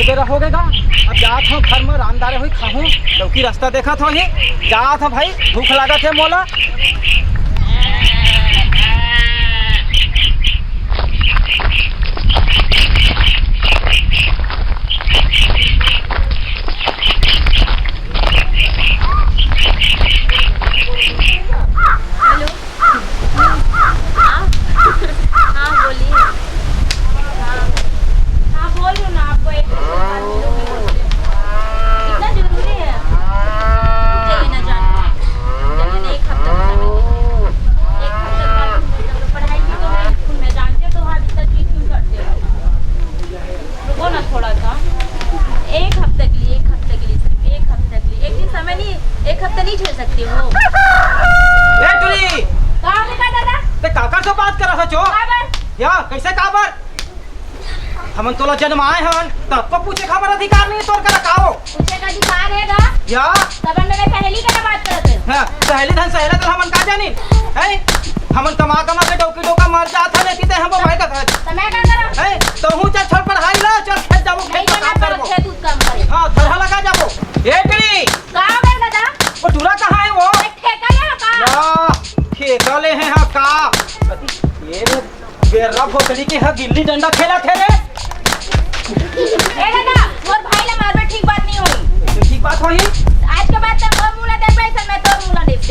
बेरा हो गएगा। अब जात हूँ घर में रामदारे हुई खाऊं लौकी रास्ता देखा था ही जात है भाई भूख लागत है मोला। कैसे काबर हमन तोला जन्माए हन तब को पूछे खबर अधिकार नहीं तोर का काओ पूछे का अधिकार हैगा या तब मेरे सहेली का बात करत है। हां सहेली धन सहेला तो हमन का जानी है हमन कमा के डोकी डोका मार जात है लेती ते हम भाई का समय का करो है तो हूं चल छोड़ पढ़ाई ला चल खेत जाबो खेत का काम करबो खेत उस काम करे हां थरहा लगा जाबो ए टेरी का हो गया दादा वो टूरा कहां है वो ठेका ले का या ठेका ले है हां का ये बेरा भोसड़ी के हा गिल्ली डंडा खेला थे रे ए दादा मोर भाई ले मारबे ठीक बात नहीं हुई ठीक बात होई आज के बाद तक मोर मुला देख भाई मैं तो मुला देख